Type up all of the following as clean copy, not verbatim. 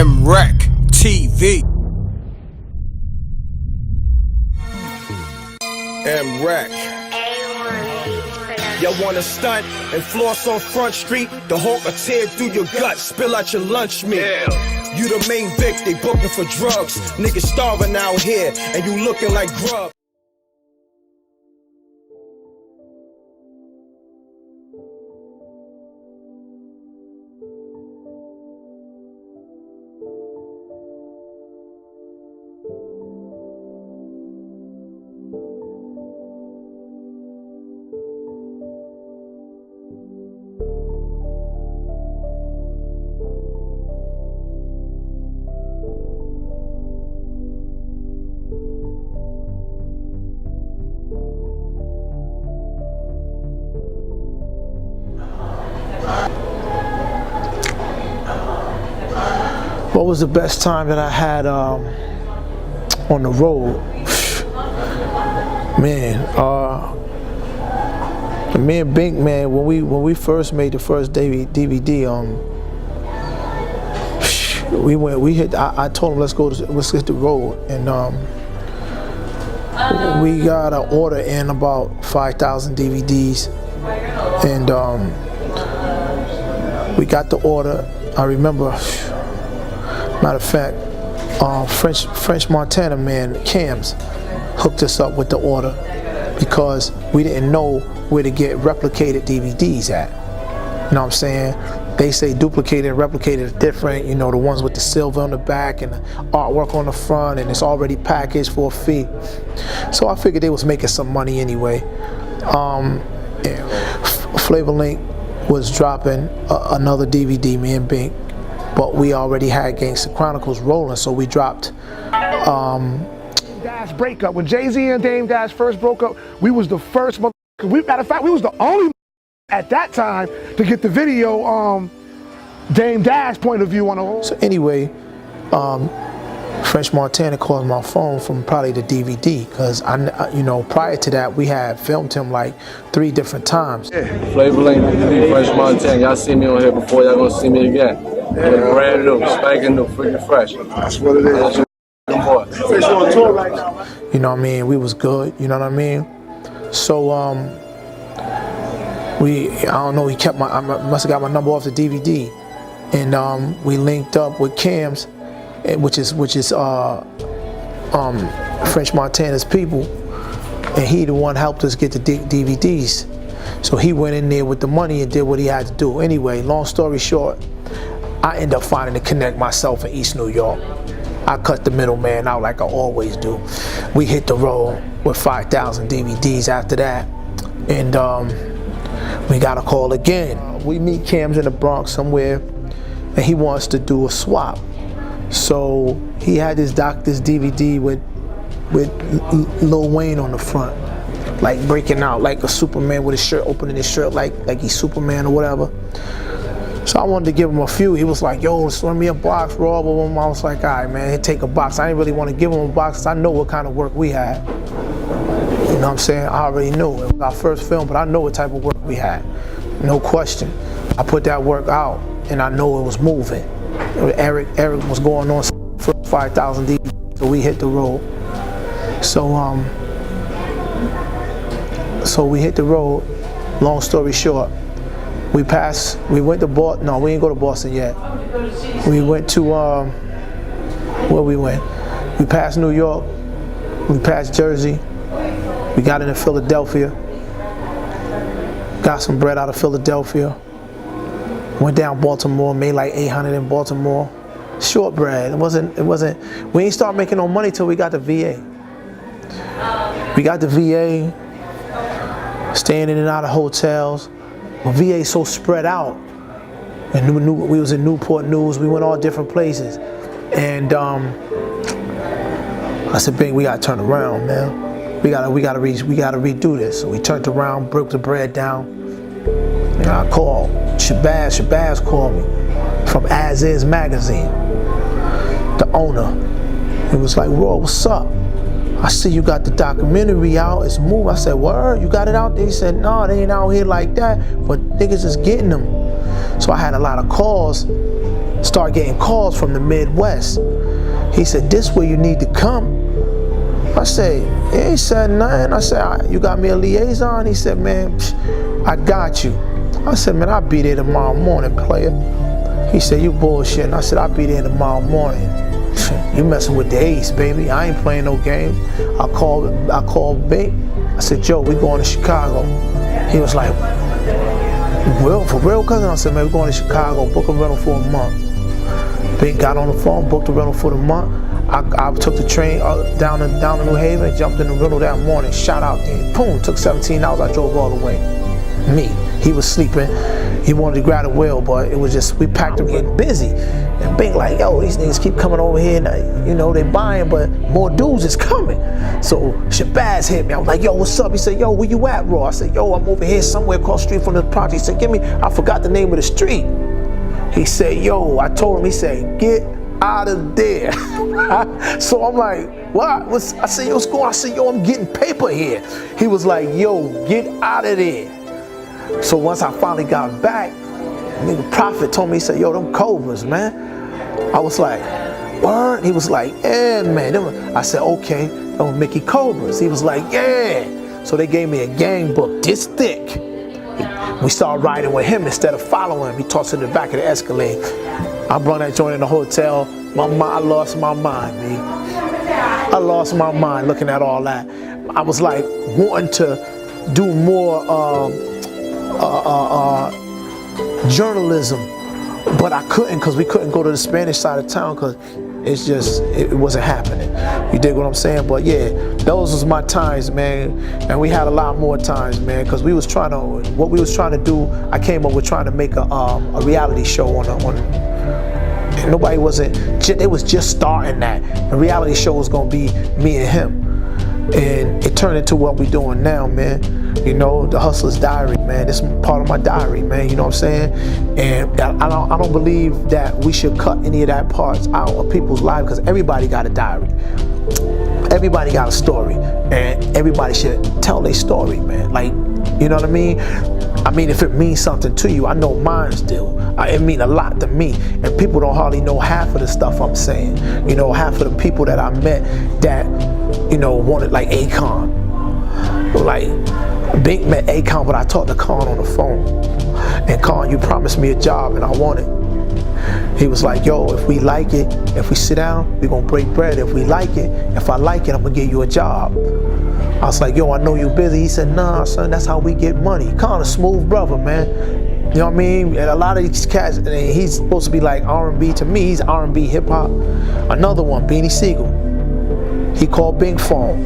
MRecktv. M.Reck. Y'all wanna stunt and floss on Front Street? The hawk will tear through your gut, spill out your lunch meat. You the main Vic, they booking for drugs. Niggas starving out here, and you looking like grub. What was the best time that I had on the road? Man, me and Bink, man, when we first made the first DVD, I told him let's hit the road, and we got an order in about 5,000 DVDs, and we got the order. I remember. Matter of fact, French Montana man, Cams, hooked us up with the order because we didn't know where to get replicated DVDs at. You know what I'm saying? They say duplicated and replicated is different, you know, the ones with the silver on the back and the artwork on the front, and it's already packaged for a fee. So I figured they was making some money anyway. Flavor Link was dropping another DVD, me and Bink. But we already had Gangsta Chronicles rolling, so we dropped Dash breakup. When Jay-Z and Dame Dash first broke up, we was the first matter of fact, we was the only at that time to get the video Dame Dash point of view on the whole. So anyway, French Montana called my phone from probably the DVD, because you know, prior to that we had filmed him like 3 different times. Flavor Link, French Montana, y'all see me on here before, y'all gonna see me again. Yeah. Brand new, spanking new, freaking fresh. That's what it is. Fish on tour right now. You know what I mean? We was good, you know what I mean? So I don't know, I must have got my number off the DVD, and we linked up with Cam's, which is French Montana's people, and he the one helped us get the DVDs. So he went in there with the money and did what he had to do. Anyway, long story short, I ended up finding to connect myself in East New York. I cut the middleman out like I always do. We hit the road with 5,000 DVDs after that, and we got a call again. We meet Cam's in the Bronx somewhere, and he wants to do a swap. So he had this DVD with Lil Wayne on the front, like breaking out like a Superman with his shirt, opening his shirt like he's Superman or whatever. So I wanted to give him a few. He was like, yo, send me a box, Raw. I was like, all right, man, take a box. I didn't really want to give him a box because I know what kind of work we had. You know what I'm saying? I already knew. It was our first film, but I know what type of work we had. No question. I put that work out, and I know it was moving. Eric was going on for 5,000 DVDs, so we hit the road. So we hit the road. Long story short, we went to Boston. No, we didn't go to Boston yet. We went to where we went. We passed New York. We passed Jersey. We got into Philadelphia. Got some bread out of Philadelphia. Went down Baltimore, made like 800 in Baltimore. Short bread. It wasn't. We ain't start making no money till we got the VA. We got the VA, staying in and out of hotels. But VA so spread out. And we was in Newport News. We went all different places. And I said, "Bing, we gotta turn around, man. We gotta redo this." So we turned around, broke the bread down. And I called Shabazz called me from As Is magazine, the owner. He was like, "Raw, what's up? I see you got the documentary out, it's moving." I said, "Word, you got it out there?" He said, "No, they ain't out here like that, but niggas is getting them." So I had a lot of calls start getting calls from the Midwest. He said, this where you need to come. I said, he ain't said nothing. I said, you got me a liaison? He said, man, I got you. I said, man, I'll be there tomorrow morning, player. He said, you bullshitting. I said, I'll be there tomorrow morning. You messing with the ace, baby. I ain't playing no games. I called Bink. I said, Joe, we going to Chicago. He was like, for real, cousin? I said, man, we're going to Chicago, book a rental for a month. Bink got on the phone, booked a rental for the month. I took the train down to New Haven, jumped in the rental that morning, shot out there. Boom, took 17 hours, I drove all the way. Me, he was sleeping. He wanted to grab the wheel, but it was just, we packed up getting busy. And Bink like, yo, these niggas keep coming over here, and, you know, they buying, but more dudes is coming. So Shabazz hit me. I was like, yo, what's up? He said, yo, where you at, bro? I said, yo, I'm over here somewhere across the street from the project. He said, I forgot the name of the street. He said, yo, I told him, he said, get out of there. So I'm like, what? I said, yo, what's going on? I said, yo, I'm getting paper here. He was like, yo, get out of there. So once I finally got back, nigga Prophet told me, he said, yo, them Cobras, man. I was like, what? He was like, yeah, man. I said, okay, them Mickey Cobras. He was like, yeah. So they gave me a gang book this thick. We started riding with him instead of following him. He tossed it in the back of the Escalade. I brought that joint in the hotel. I lost my mind, man. I lost my mind looking at all that. I was like wanting to do more journalism, but I couldn't because we couldn't go to the Spanish side of town because it wasn't happening. You dig what I'm saying? But yeah, those was my times, man. And we had a lot more times, man, because what we was trying to do, I came up with trying to make a reality show and nobody they was just starting that. The reality show was gonna be me and him. And it turned into what we doing now, man. You know, the Hustler's Diary, man. This is part of my diary, man. You know what I'm saying? And I don't believe that we should cut any of that parts out of people's lives because everybody got a diary. Everybody got a story, and everybody should tell their story, man. Like, you know what I mean? I mean, if it means something to you, I know mine still. It mean a lot to me, and people don't hardly know half of the stuff I'm saying. You know, half of the people that I met that, you know, wanted like Akon. Like, Bink met Akon, but I talked to Khan on the phone. And Khan, you promised me a job, and I want it. He was like, yo, if we like it, if we sit down, we're gonna break bread. If we like it, if I like it, I'm gonna give you a job. I was like, yo, I know you busy. He said, nah, son, that's how we get money. Khan a smooth brother, man. You know what I mean? And a lot of these cats, he's supposed to be like R&B. To me, he's R&B hip hop. Another one, Beanie Siegel. He called Bink phone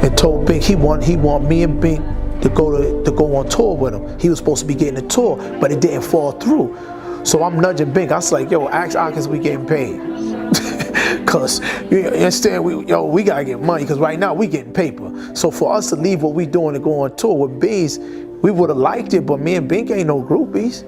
and told Bink he want me and Bink to go on tour with him. He was supposed to be getting a tour, but it didn't fall through. So I'm nudging Bink. I was like, yo, ask Ockens we getting paid. Cause you understand, we gotta get money because right now we getting paper. So for us to leave what we doing to go on tour with Beans, we would have liked it, but me and Bink ain't no groupies.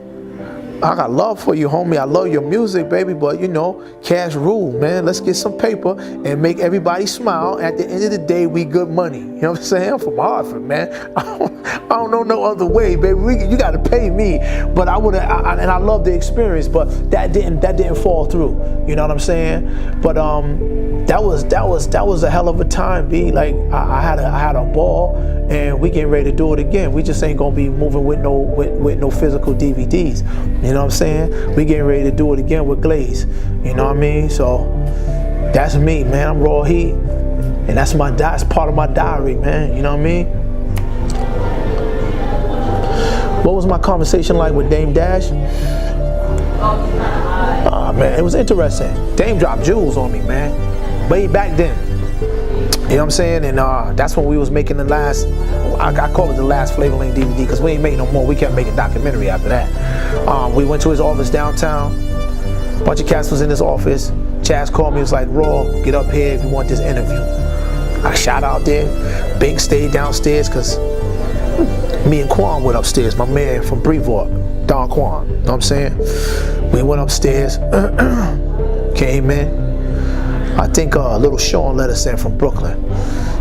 I got love for you, homie. I love your music, baby, but you know, cash rule, man. Let's get some paper and make everybody smile. At the end of the day, we good money. You know what I'm saying? I'm from Hartford, man. I don't know no other way, baby. You got to pay me. But and I love the experience, but that didn't fall through. You know what I'm saying? But that was a hell of a time, B. Like I had a ball, and we getting ready to do it again. We just ain't gonna be moving with no physical DVDs. You know what I'm saying? We getting ready to do it again with Glaze. You know what I mean? So that's me, man. I'm raw heat, and that's part of my diary, man. You know what I mean? What was my conversation like with Dame Dash? Man, it was interesting. Dame dropped jewels on me, man. Way back then. You know what I'm saying? And that's when we was making the last, I call it the last Flavor Lane DVD because we ain't making no more. We kept making documentary after that. We went to his office downtown. A bunch of cats was in his office. Chaz called me, was like, Raw, get up here if you want this interview. I shot out there. Bink stayed downstairs because me and Quan went upstairs. My man from Brevoort, Don Quan. You know what I'm saying? We went upstairs, came in. I think Little Sean let us in from Brooklyn.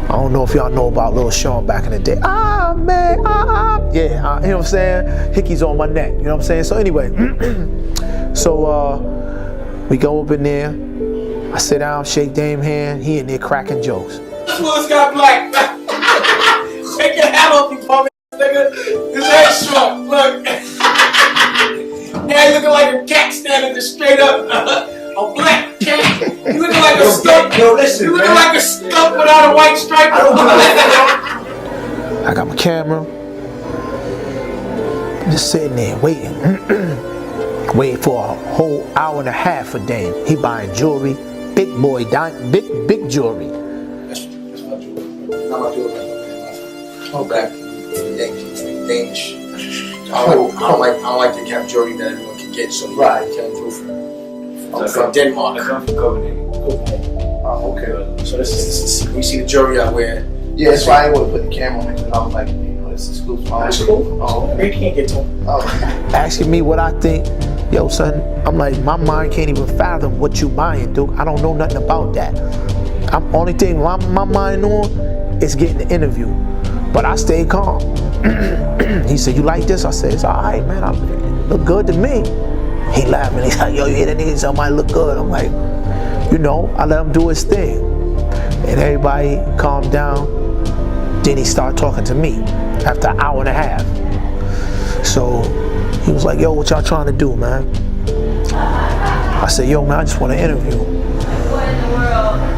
I don't know if y'all know about Little Sean back in the day. man, yeah, you know what I'm saying? Hickey's on my neck, you know what I'm saying? So anyway, so we go up in there, I sit down, shake Dame hand, he in there cracking jokes. This got black. Take your hat off, you bum ass nigga. His head short, look. Now you looking like a cat standing there straight up. A black cat. You looking like a skunk. Yo, listen, you looking man. like a skunk without a white stripe. I got my camera, just sitting there waiting, waiting for a whole hour and a half for Dame. He buying jewelry, big boy, big jewelry. That's my jewelry. Not my jewelry. Oh, back. Danish. I don't like the kind of jewelry that everyone can get, so Right. Came through from Denmark. I come from Copenhagen. Oh, okay. So this is when you see the jewelry I wear. Yeah, that's why I didn't want to put the camera on it, because I was like, you know, it's exclusive. That's cool. Oh, They can't get to them. oh. Asking me what I think, yo son, I'm like, my mind can't even fathom what you buying, dude. I don't know nothing about that. Only thing my mind on is getting the interview. But I stayed calm. He said, you like this? I said, it's all right, man. Look good to me. He laughed and he's like, yo, you hear that nigga? Somebody look good. I'm like, you know, I let him do his thing. And everybody calmed down. Then he started talking to me after an hour and a half. So he was like, yo, what y'all trying to do, man? I said, yo, man, I just want to interview.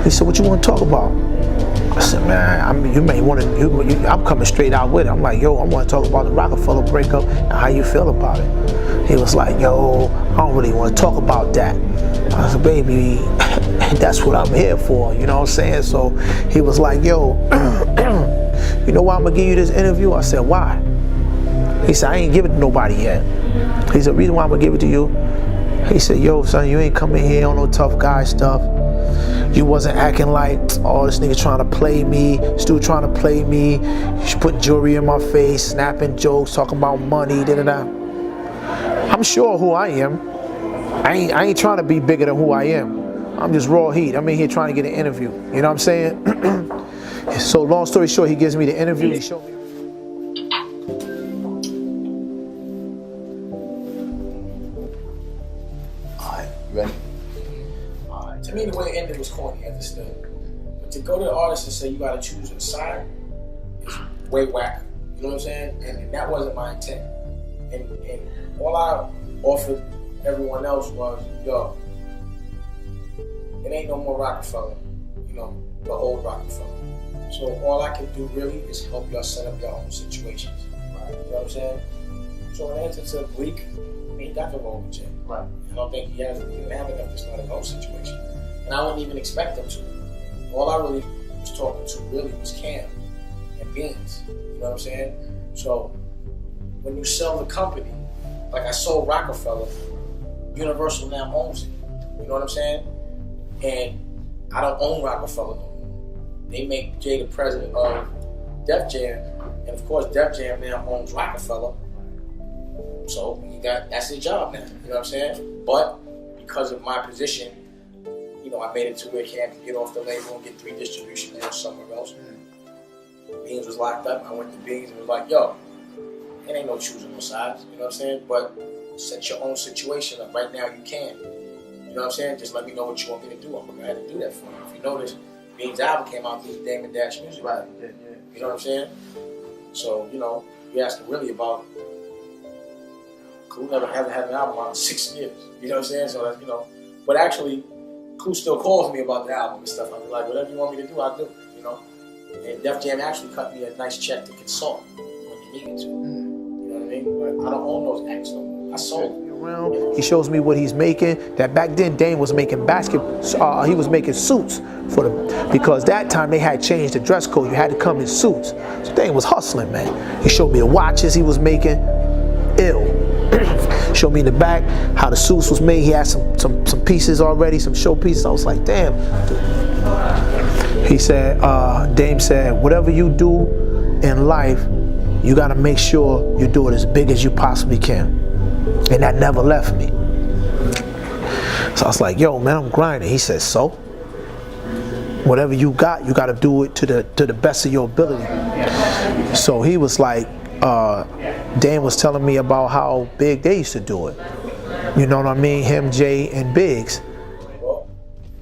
He said, what you want to talk about? I said, man, you may want to, I'm coming straight out with it. I'm like, yo, I want to talk about the Rocafella breakup and how you feel about it. He was like, yo, I don't really want to talk about that. I said, baby, that's what I'm here for, you know what I'm saying? So he was like, yo, you know why I'm going to give you this interview? I said, why? He said, I ain't give it to nobody yet. He said, the reason why I'm going to give it to you, he said, yo, son, you ain't coming here on no tough guy stuff. You wasn't acting like, oh, this nigga trying to play me, still trying to play me. You put jewelry in my face, snapping jokes, talking about money, da-da-da. I'm sure who I am. I ain't trying to be bigger than who I am. I'm just raw heat. I'm in here trying to get an interview. You know what I'm saying? So long story short, he gives me the interview. He showed me. All right, you ready? To me, the way it ended was corny, I understood. But to go to the artist and say you gotta choose a side is way whack. You know what I'm saying? And that wasn't my intent. And all I offered everyone else was, yo, it ain't no more Rocafella, you know, the old Rocafella. So all I can do really is help y'all set up your own situations. Right. You know what I'm saying? So in answer to Bleak, he ain't got the role with Jay. Right. I don't think he didn't have enough to start his own situation. And I wouldn't even expect him to. All I really was talking to really was Cam and Beans. You know what I'm saying? So when you sell the company, like I sold Rocafella, Universal now owns it. You know what I'm saying? And I don't own Rocafella no more. They make Jay the president of Def Jam, and of course Def Jam now owns Rocafella. So that's his job now. You know what I'm saying? But because of my position, you know, I made it to where Cam could get off the label and get 3 distribution deals somewhere else. Beans was locked up. I went to Beans and was like, yo, it ain't no choosing no sides. You know what I'm saying? But set your own situation up. Right now you can. You know what I'm saying? Just let me know what you want me to do. I'm going to go ahead and do that for you. If you notice, Beans' album came out through Damon Dash Music. Right, yeah. You know what I'm saying? So, you know, you're asking really about Clue hasn't had an album out in 6 years. You know what I'm saying? So that's, you know, but actually, Clue still calls me about the album and stuff. I'll be like, whatever you want me to do, I'll do. You know? And Def Jam actually cut me a nice check to consult when you needed to. You know what I mean? But I don't own those acts no more. I sold them. He shows me what he's making. That back then Dame was making he was making suits for them, because that time they had changed the dress code. You had to come in suits. So Dame was hustling, man. He showed me the watches he was making. Ill. Showed me in the back how the suits was made. He had some pieces already, some show pieces. I was like, damn. He said, Dame said, whatever you do in life, you gotta make sure you do it as big as you possibly can. And that never left me. So I was like, yo, man, I'm grinding. He said, so? Whatever you got, you gotta do it to the best of your ability. So he was like, Dan was telling me about how big they used to do it. You know what I mean? Him, Jay, and Biggs. Well,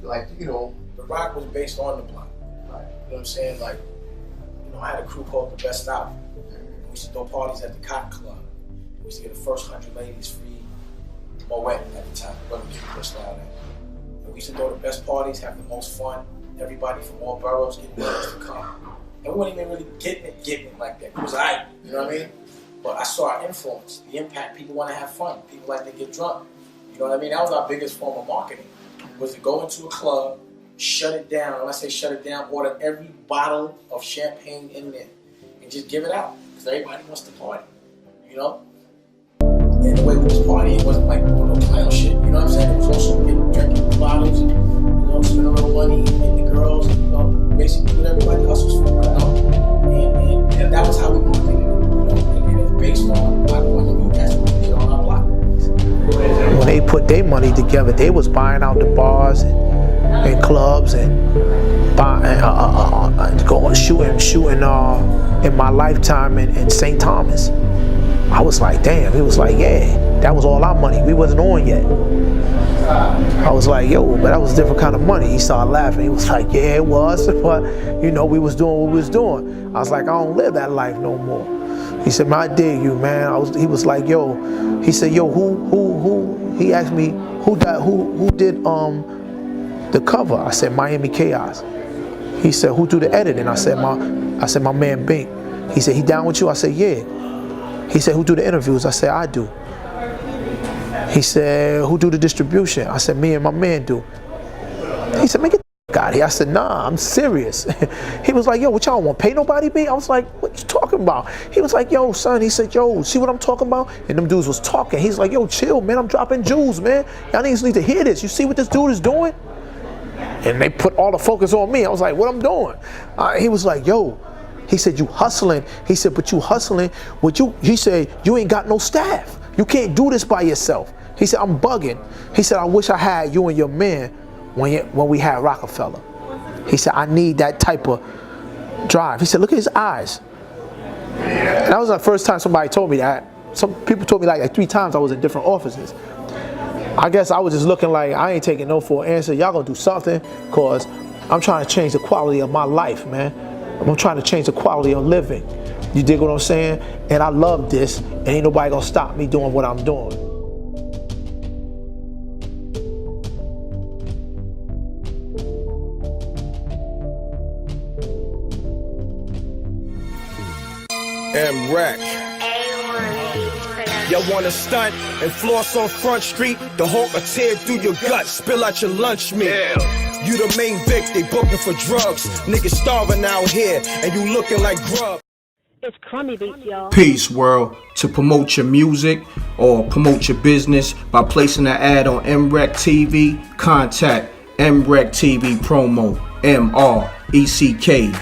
Like, you know, The Rock was based on the block. You know what I'm saying? Like, I had a crew called The Best Out. We used to throw parties at the Cotton Club. We used to get the first 100 ladies free Moet at the time. It wasn't Cuba style then. And we used to throw the best parties, have the most fun. Everybody from all boroughs getting girls to come. And we weren't even really getting it like that. It was alright, you know what I mean? But I saw our influence, the impact. People want to have fun. People like to get drunk. You know what I mean? That was our biggest form of marketing, was to go into a club, shut it down. When I say shut it down, order every bottle of champagne in there and just give it out. Because everybody wants to party, you know? And the way we was partying, it wasn't like doing no clown shit, you know what I'm saying? It was also drinking bottles and, spending a little money and getting the girls, and, basically what everybody else was for, And that was how we marketed it, and it's based on my point of view. That's what we did on our block. When they put their money together, they was buying out the bars and clubs and going shooting in my lifetime in St. Thomas. I was like, damn. He was like, yeah, that was all our money. We wasn't on yet. I was like, yo, but that was a different kind of money. He started laughing. He was like, yeah, it was, but we was doing what we was doing. I was like, I don't live that life no more. He said, man, I dig you, man. He was like, yo. He said, yo, who? He asked me, who did the cover? I said, Miami Chaos. He said, who do the editing? I said, my man Bink. He said, he down with you? I said, yeah. He said, who do the interviews? I said, I do. He said, who do the distribution? I said, me and my man do. He said, man, get the out of here. I said, nah, I'm serious. He was like, yo, what y'all want? Pay nobody, B? I was like, what you talking about? He was like, yo, son. He said, yo, see what I'm talking about? And them dudes was talking. He's like, yo, chill, man. I'm dropping jewels, man. Y'all niggas need to hear this. You see what this dude is doing? And they put all the focus on me. I was like, what I'm doing? He was like, yo. He said, you hustling. He said, but you hustling. He said, you ain't got no staff. You can't do this by yourself. He said, I'm bugging. He said, I wish I had you and your man when we had Rocafella. He said, I need that type of drive. He said, look at his eyes. And that was the first time somebody told me that. Some people told me like 3 times I was in different offices. I guess I was just looking like I ain't taking no for an answer. Y'all gonna do something, cause I'm trying to change the quality of my life, man. I'm trying to change the quality of living. You dig what I'm saying? And I love this, and ain't nobody gonna stop me doing what I'm doing. M.Reck. Y'all wanna stunt and floss on Front Street? The Hawk will tear through your gut, spill out your lunch meat. You the main Vic, they booking for drugs. Niggas starving out here, and you looking like grub. It's crummy beats, y'all. Peace, world. To promote your music or promote your business by placing an ad on MRecktv, contact MRecktv promo, MRecktv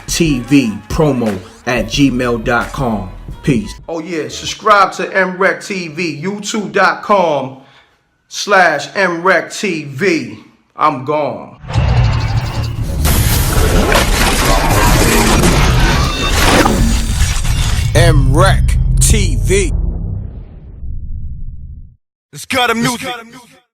promo @gmail.com. Peace. Oh yeah, subscribe to MRecktv, youtube.com/MRecktv. I'm gone. MRecktv. It's got a music.